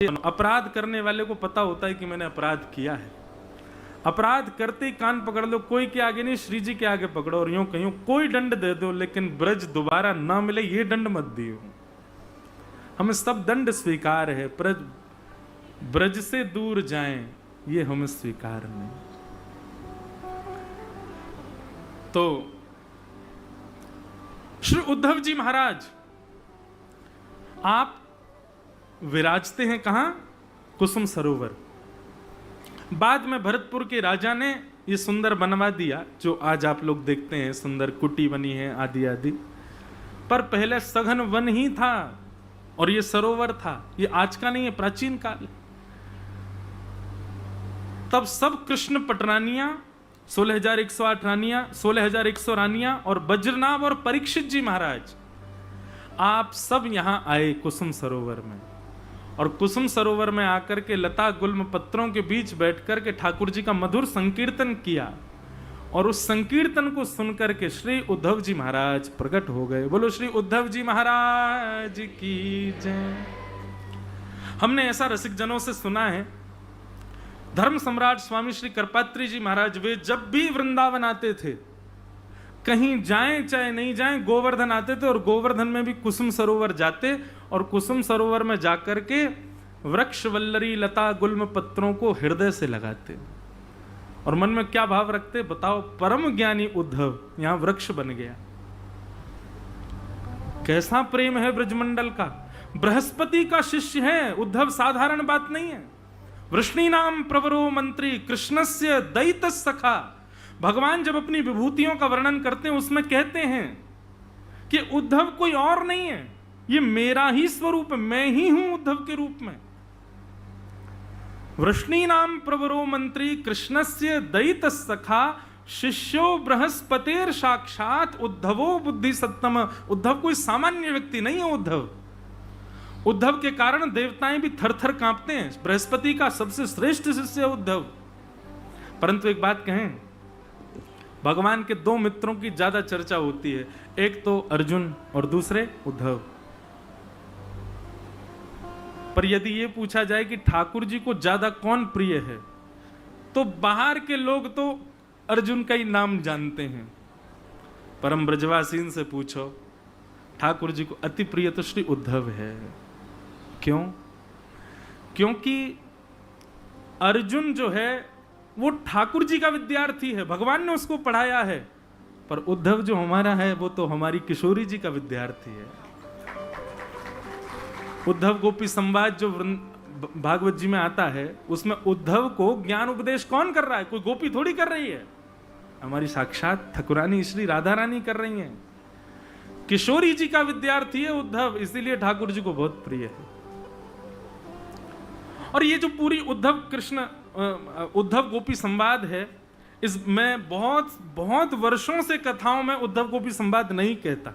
अपराध करने वाले को पता होता है कि मैंने अपराध किया है। अपराध करते ही कान पकड़ लो, कोई के आगे नहीं, श्री जी के आगे पकड़ो और यूं कहीं कोई दंड दे दो, लेकिन ब्रज दोबारा ना मिले ये दंड मत दियो। हमें सब दंड स्वीकार है, ब्रज से दूर जाएं ये हमें स्वीकार नहीं। तो श्री उद्धव जी महाराज आप विराजते हैं कहां? कुसुम सरोवर। बाद में भरतपुर के राजा ने ये सुंदर बनवा दिया जो आज आप लोग देखते हैं, सुंदर कुटी बनी है आदि आदि। पर पहले सघन वन ही था और ये सरोवर था, ये आज का नहीं है, प्राचीन काल। तब सब कृष्ण पटरानियां, 16,108 रानियां, 16,100 रानियां और वज्रनाभ और परीक्षित जी महाराज, आप सब यहां आए कुसुम सरोवर में। और कुसुम सरोवर में आकर के लता गुल्म पत्रों के बीच बैठकर के ठाकुर जी का मधुर संकीर्तन किया। और उस संकीर्तन को सुनकर के श्री उद्धव जी महाराज प्रकट हो गए। बोलो श्री उद्धव जी महाराज की जय। हमने ऐसा रसिक जनों से सुना है, धर्म सम्राट स्वामी श्री करपात्री जी महाराज वे जब भी वृंदावन आते थे, कहीं जाएं चाहे नहीं जाएं, गोवर्धन आते थे और गोवर्धन में भी कुसुम सरोवर जाते और कुसुम सरोवर में जाकर के वृक्ष वल्लरी लता गुल्म पत्रों को हृदय से लगाते और मन में क्या भाव रखते बताओ? परम ज्ञानी उद्धव यहां वृक्ष बन गया। कैसा प्रेम है ब्रजमंडल का। बृहस्पति का शिष्य है उद्धव, साधारण बात नहीं है। वृष्णि नाम प्रवरो मंत्री कृष्णस्य दैत सखा। भगवान जब अपनी विभूतियों का वर्णन करते हैं उसमें कहते हैं कि उद्धव कोई और नहीं है, ये मेरा ही स्वरूप है, मैं ही हूं उद्धव के रूप में। वृष्णि नाम प्रवरो मंत्री कृष्णस्य दैत सखा शिष्यो बृहस्पतिर साक्षात उद्धवो बुद्धि सत्तम। उद्धव कोई सामान्य व्यक्ति नहीं है। उद्धव के कारण देवताएं भी थर थर कांपते हैं। बृहस्पति का सबसे श्रेष्ठ शिष्य है उद्धव। परंतु एक बात कहें, भगवान के दो मित्रों की ज्यादा चर्चा होती है, एक तो अर्जुन और दूसरे उद्धव। पर यदि यह पूछा जाए कि ठाकुर जी को ज्यादा कौन प्रिय है, तो बाहर के लोग तो अर्जुन का ही नाम जानते हैं, परम ब्रजवासीन से पूछो ठाकुर जी को अति प्रिय तो श्री उद्धव है। क्यों? क्योंकि अर्जुन जो है वो ठाकुर जी का विद्यार्थी है, भगवान ने उसको पढ़ाया है। पर उद्धव जो हमारा है वो तो हमारी किशोरी जी का विद्यार्थी है। उद्धव गोपी संवाद जो भागवत जी में आता है, उसमें उद्धव को ज्ञान उपदेश कौन कर रहा है? कोई गोपी थोड़ी कर रही है, हमारी साक्षात ठाकुरानी श्री राधा रानी कर रही हैं। किशोरी जी का विद्यार्थी है उद्धव, इसीलिए ठाकुर जी को बहुत प्रिय है। और ये जो पूरी उद्धव गोपी संवाद है, इसमें बहुत बहुत वर्षों से कथाओं में उद्धव गोपी संवाद नहीं कहता,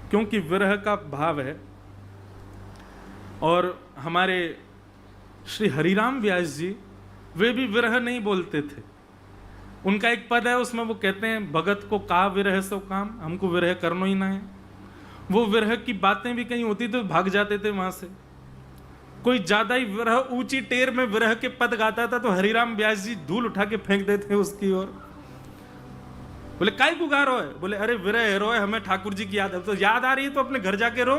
क्योंकि विरह का भाव है। और हमारे श्री हरिराम व्यास जी वे भी विरह नहीं बोलते थे। उनका एक पद है, उसमें वो कहते हैं भगत को का विरह सो काम, हमको विरह करना ही ना है। वो विरह की बातें भी कहीं होती तो भाग जाते थे वहां से। कोई ज्यादा ही विरह ऊंची टेर में विरह के पद गाता था तो हरिराम व्यास जी धूल उठा के फेंक देते उसकी ओर। बोले काय को गा रो है? बोले अरे विरह रो है, हमें ठाकुर जी की याद है। तो याद आ रही है तो अपने घर जाके रो।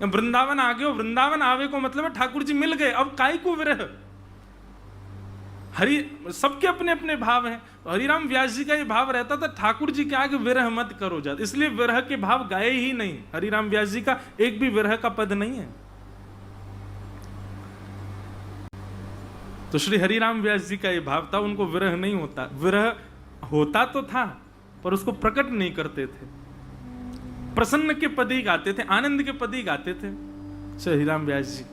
वृंदावन आ गए, वृंदावन आवे को मतलब है ठाकुर जी मिल गए, अब काय को विरह। सबके अपने अपने भाव हैं। हरिराम व्यास जी का ये भाव रहता था ठाकुर जी के आगे विरह मत करो जात, इसलिए विरह के भाव गाए ही नहीं। हरिराम व्यास जी का एक भी विरह का पद नहीं है। तो श्री हरिराम व्यास जी का ये भाव था, उनको विरह नहीं होता। विरह होता तो था पर उसको प्रकट नहीं करते थे। प्रसन्न के पद ही गाते थे, आनंद के पद ही गाते थे श्री हरिराम व्यास जी।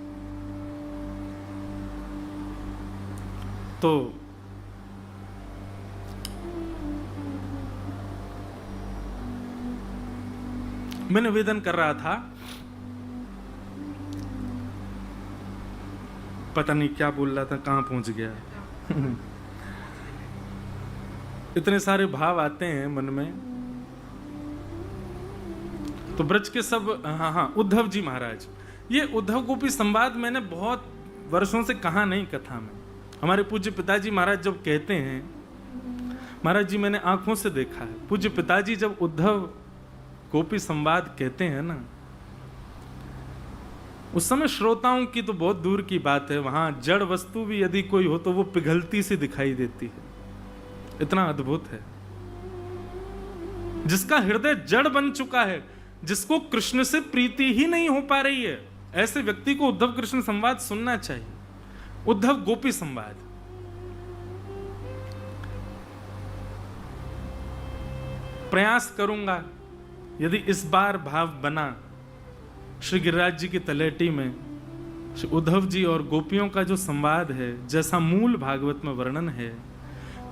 तो मैं निवेदन कर रहा था, पता नहीं क्या बोल रहा था, कहां पहुंच गया। इतने सारे भाव आते हैं मन में। तो ब्रज के सब, हाँ, उद्धव जी महाराज ये उद्धव गोपी संवाद मैंने बहुत वर्षों से कहा नहीं कथा में। हमारे पूज्य पिताजी महाराज जब कहते हैं, महाराज जी मैंने आंखों से देखा है, पूज्य पिताजी जब उद्धव गोपी संवाद कहते हैं ना, उस समय श्रोताओं की तो बहुत दूर की बात है, वहां जड़ वस्तु भी यदि कोई हो तो वो पिघलती सी दिखाई देती है, इतना अद्भुत है। जिसका हृदय जड़ बन चुका है, जिसको कृष्ण से प्रीति ही नहीं हो पा रही है, ऐसे व्यक्ति को उद्धव कृष्ण संवाद सुनना चाहिए। उद्धव गोपी संवाद प्रयास करूंगा, यदि इस बार भाव बना श्री गिरिराज जी की तलेटी में श्री उद्धव जी और गोपियों का जो संवाद है, जैसा मूल भागवत में वर्णन है,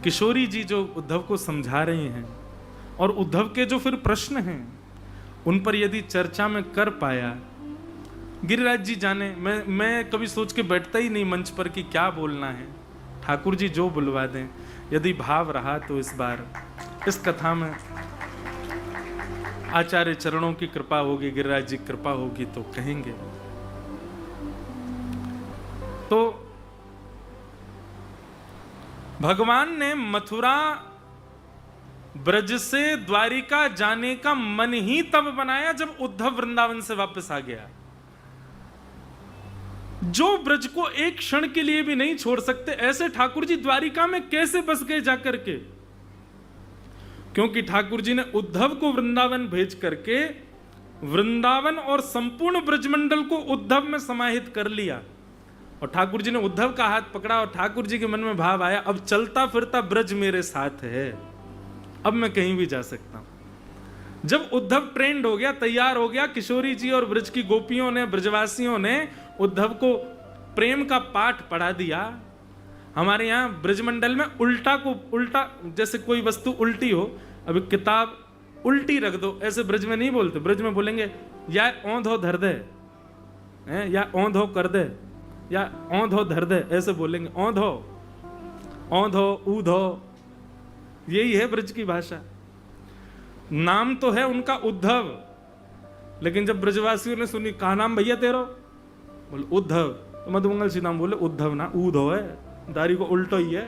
किशोरी जी जो उद्धव को समझा रही हैं और उद्धव के जो फिर प्रश्न हैं उन पर यदि चर्चा में कर पाया, गिरिराज जी जाने, मैं कभी सोच के बैठता ही नहीं मंच पर कि क्या बोलना है, ठाकुर जी जो बुलवा दें। यदि भाव रहा तो इस बार इस कथा में आचार्य चरणों की कृपा होगी, गिरिराज जी की कृपा होगी तो कहेंगे। तो भगवान ने मथुरा ब्रज से द्वारिका जाने का मन ही तब बनाया जब उद्धव वृंदावन से वापस आ गया। जो ब्रज को एक क्षण के लिए भी नहीं छोड़ सकते, ऐसे ठाकुर जी द्वारिका में कैसे बस गए जाकर के? क्योंकि ठाकुर जी ने उद्धव को वृंदावन भेज करके वृंदावन और संपूर्ण ब्रजमंडल को उद्धव में समाहित कर लिया। और ठाकुर जी ने उद्धव का हाथ पकड़ा और ठाकुर जी के मन में भाव आया, अब चलता फिरता ब्रज मेरे साथ है, अब मैं कहीं भी जा सकता हूं। जब उद्धव ट्रेंड हो गया, तैयार हो गया, किशोरी जी और ब्रज की गोपियों ने, ब्रजवासियों ने उद्धव को प्रेम का पाठ पढ़ा दिया। हमारे यहाँ ब्रजमंडल में उल्टा को उल्टा, जैसे कोई वस्तु उल्टी हो, अभी किताब उल्टी रख दो, ऐसे ब्रज में नहीं बोलते। ब्रज में बोलेंगे या औंधो धर दे, या औंधो कर दे, या औंधो धर दे, ऐसे बोलेंगे। औंधो, औंधो, ऊधो, यही है ब्रज की भाषा। नाम तो है उनका उद्धव, लेकिन जब ब्रजवासियों ने सुनी, कहा नाम भैया तेरो? बोले उद्धव। तो मधुमंगल श्री नाम बोले उद्धव ना, ऊधो है, दारी को उल्टो ही है।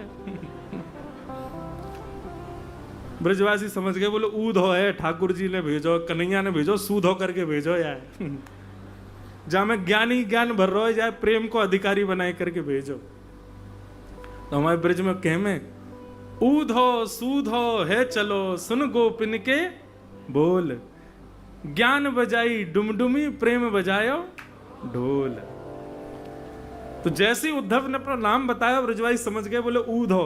ब्रजवासी समझ गए, बोले ऊधो है, ठाकुर जी ने भेजो, कन्हैया ने भेजो, सूधो करके भेजो यार। जहां में ज्ञानी ज्ञान भर रहा है, जाए प्रेम को अधिकारी बनाए करके भेजो। तो हमारे ब्रज में कह में ऊधो सूधो है, चलो सुन गोपिन के बोल, ज्ञान बजाई डुमडुमी, प्रेम बजायो ढोल। तो जैसे ही उद्धव ने अपना नाम बताया, ब्रजवासी समझ गए, बोले ऊधो,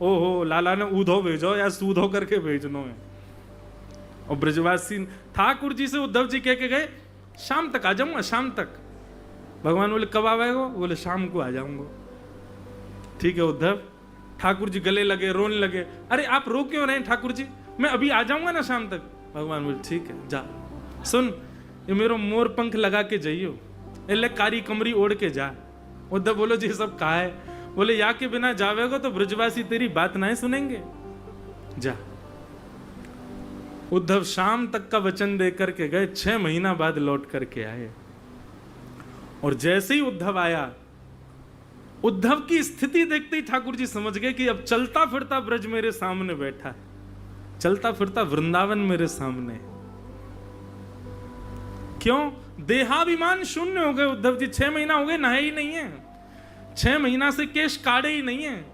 ओहो लाला ने ऊधो भेजो या सूधो करके भेजनो है। और ब्रजवासी ठाकुर जी से उद्धव जी कह के गए, शाम तक आ जाऊंगा, शाम तक। भगवान बोले कब आवेगो? बोले शाम को आ जाऊंगा। ठीक है उद्धव। ठाकुर जी गले लगे, रोने लगे, अरे आप रो क्यों रहे ठाकुर जी, मैं अभी आ जाऊंगा ना शाम तक। भगवान बोले ठीक है जा, सुन ये मेरो मोर पंख लगा के जाइयो, एले कारी कमरी ओढ़ के जा। उद्धव बोलो जी सब कहा है? बोले या के बिना जावेगो तो ब्रजवासी तेरी बात ना सुनेंगे, जा। उद्धव शाम तक का वचन दे करके गए, 6 महीना बाद लौट करके आए। और जैसे ही उद्धव आया, उद्धव की स्थिति देखते ही ठाकुर जी समझ गए कि अब चलता फिरता ब्रज मेरे सामने बैठा है, चलता फिरता वृंदावन मेरे सामने। क्यों? देहाभिमान शून्य हो गए उद्धव जी। 6 महीना हो गए, नहाए ही नहीं है, 6 महीना से केश काढ़े ही नहीं है।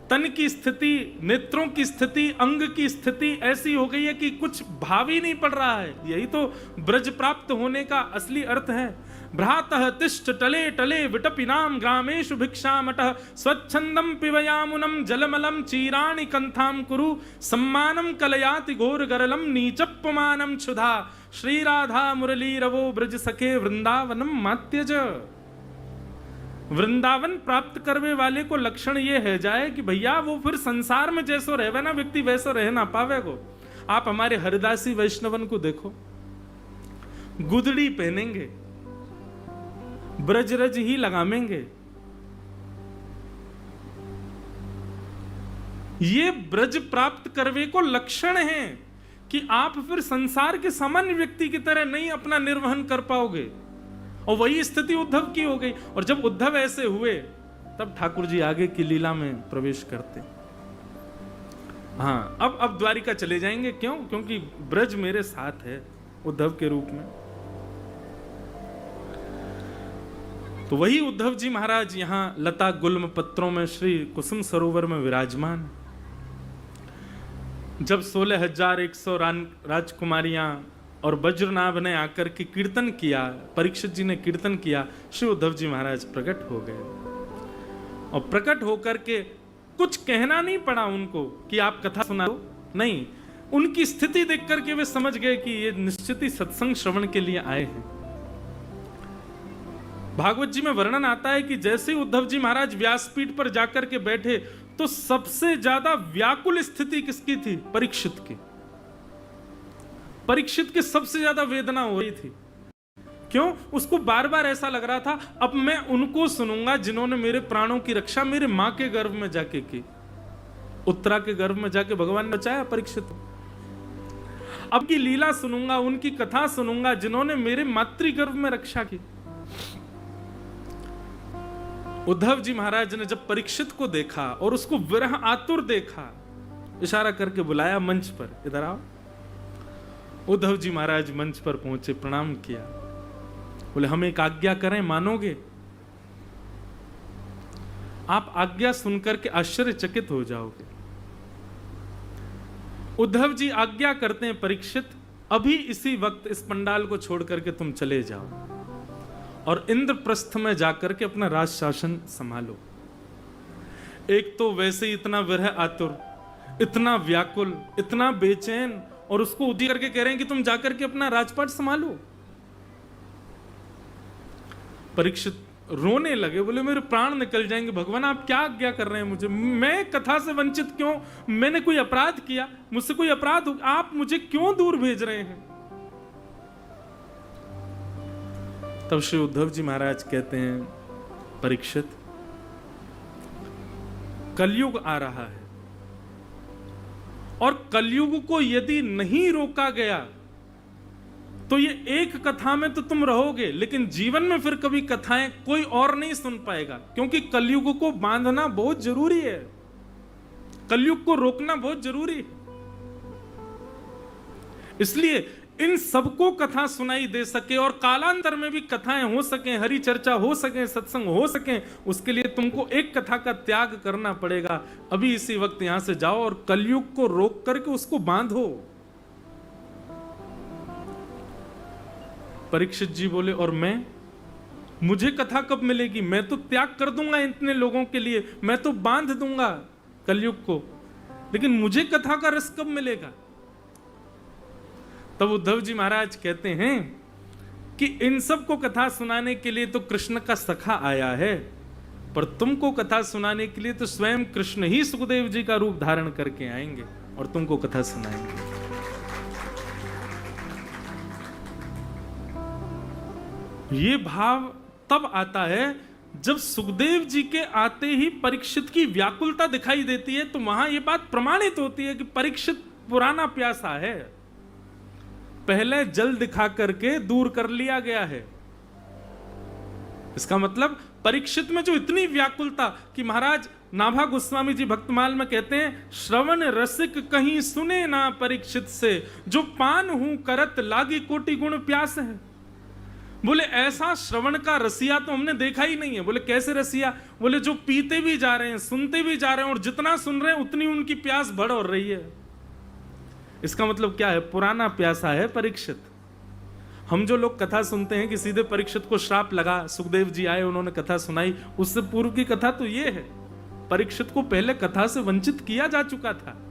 तन की स्थिति, नेत्रों की स्थिति, अंग की स्थिति ऐसी हो गई है कि कुछ भाव ही नहीं पड़ रहा है। यही तो ब्रज प्राप्त होने का असली अर्थ है। भ्रातः तिष्ठ टले टले विटपिनाम ग्रामेषु भिक्षामटः स्वच्छंदम पिबयामुनम जलमलम चीराणि कंथाम कुरु सम्मानम कलयाति घोर गरलम नीचप्पमानम क्षुधा श्री राधा मुरली रवो ब्रज सखे वृंदावनम मात्यज। वृंदावन प्राप्त करने वाले को लक्षण ये है जाए कि भैया वो फिर संसार में जैसो रहे ना व्यक्ति वैसो रह ना पावे को। आप हमारे हरिदासी वैष्णवन को देखो, गुदड़ी पहनेंगे, ब्रजरज ही लगामेंगे। ये ब्रज प्राप्त करने को लक्षण है कि आप फिर संसार के सामान्य व्यक्ति की तरह नहीं अपना निर्वहन कर पाओगे। और वही स्थिति उद्धव की हो गई। और जब उद्धव ऐसे हुए तब ठाकुर जी आगे की लीला में प्रवेश करते। हाँ, अब द्वारिका चले जाएंगे। क्यों? क्योंकि ब्रज मेरे साथ है उद्धव के रूप में। तो वही उद्धव जी महाराज यहां लता गुल्म पत्रों में श्री कुसुम सरोवर में विराजमान। जब 16,100 राजकुमारियां और वज्रनाभ ने आकर के कीर्तन किया, परीक्षित जी ने कीर्तन किया, श्री उद्धव जी महाराज प्रकट हो गए। और प्रकट होकर के कुछ कहना नहीं पड़ा उनको कि आप कथा सुना दो, नहीं, उनकी स्थिति देख करके वे समझ गए कि ये निश्चित ही सत्संग श्रवण के लिए आए हैं। भागवत जी में वर्णन आता है कि जैसे ही उद्धव जी महाराज व्यासपीठ पर जाकर के बैठे तो सबसे ज्यादा व्याकुल स्थिति किसकी थी? परीक्षित की। परीक्षित की सबसे ज्यादा वेदना हो रही थी। क्यों? उसको बार बार ऐसा लग रहा था अब मैं उनको सुनूंगा जिन्होंने मेरे प्राणों की रक्षा मेरे मां के गर्भ में जाके की। उत्तरा के गर्भ में जाके भगवान ने बचाया परीक्षित। अब की लीला सुनूंगा, उनकी कथा सुनूंगा जिन्होंने मेरे मातृगर्भ में रक्षा की। उद्धव जी महाराज ने जब परीक्षित को देखा और उसको विरह आतुर देखा, इशारा करके बुलाया मंच पर, इधर आओ। उद्धव जी महाराज मंच पर पहुंचे, प्रणाम किया, बोले हम एक आज्ञा करें, मानोगे? आप आज्ञा सुनकर के आश्चर्यचकित हो जाओगे। उद्धव जी आज्ञा करते हैं, परीक्षित अभी इसी वक्त इस पंडाल को छोड़ करके तुम चले जाओ और इंद्रप्रस्थ में जाकर के अपना राज शासन संभालो। एक तो वैसे ही इतना विरह आतुर, इतना व्याकुल, इतना बेचैन, और उसको उदी करके कह रहे हैं कि तुम जाकर के अपना राजपाट संभालो। परीक्षित रोने लगे, बोले मेरे प्राण निकल जाएंगे, भगवान आप क्या आज्ञा कर रहे हैं मुझे? मैं कथा से वंचित क्यों? मैंने कोई अपराध किया? मुझसे कोई अपराध हो? आप मुझे क्यों दूर भेज रहे हैं? तब श्री उद्धव जी महाराज कहते हैं, परीक्षित कलयुग आ रहा है और कलयुग को यदि नहीं रोका गया तो ये एक कथा में तो तुम रहोगे, लेकिन जीवन में फिर कभी कथाएं कोई और नहीं सुन पाएगा, क्योंकि कलयुग को बांधना बहुत जरूरी है, कलयुग को रोकना बहुत जरूरी है। इसलिए इन सबको कथा सुनाई दे सके और कालांतर में भी कथाएं हो सके, हरि चर्चा हो सके, सत्संग हो सके, उसके लिए तुमको एक कथा का त्याग करना पड़ेगा। अभी इसी वक्त यहां से जाओ और कलयुग को रोक करके उसको बांधो। परीक्षित जी बोले, और मैं, मुझे कथा कब मिलेगी? मैं तो त्याग कर दूंगा इतने लोगों के लिए, मैं तो बांध दूंगा कलयुग को, लेकिन मुझे कथा का रस कब मिलेगा? तब उद्धव जी महाराज कहते हैं कि इन सबको कथा सुनाने के लिए तो कृष्ण का सखा आया है, पर तुमको कथा सुनाने के लिए तो स्वयं कृष्ण ही सुखदेव जी का रूप धारण करके आएंगे और तुमको कथा सुनाएंगे। ये भाव तब आता है जब सुखदेव जी के आते ही परीक्षित की व्याकुलता दिखाई देती है, तो वहां यह बात प्रमाणित होती है कि परीक्षित पुराना प्यासा है, पहले जल दिखा करके दूर कर लिया गया है। इसका मतलब परीक्षित में जो इतनी व्याकुलता कि महाराज नाभा गोस्वामी जी भक्तमाल में कहते हैं, श्रवण रसिक कहीं सुने ना परीक्षित से, जो पान हूं करत लागी कोटि गुण प्यास है। बोले ऐसा श्रवण का रसिया तो हमने देखा ही नहीं है। बोले कैसे रसिया? बोले जो पीते भी जा रहे हैं, सुनते भी जा रहे हैं, और जितना सुन रहे हैं उतनी उनकी प्यास बढ़ और रही है। इसका मतलब क्या है? पुराना प्यासा है परीक्षित। हम जो लोग कथा सुनते हैं कि सीधे परीक्षित को श्राप लगा, सुखदेव जी आए उन्होंने कथा सुनाई, उससे पूर्व की कथा तो ये है, परीक्षित को पहले कथा से वंचित किया जा चुका था।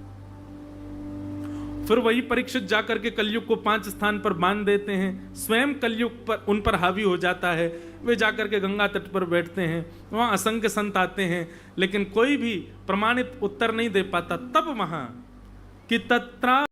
फिर वही परीक्षित जाकर के कलयुग को 5 स्थान पर बांध देते हैं, स्वयं कलयुग पर उन पर हावी हो जाता है। वे जाकर के गंगा तट पर बैठते हैं, वहां असंख्य संत आते हैं, लेकिन कोई भी प्रमाणित उत्तर नहीं दे पाता। तब वहां कि तत्रा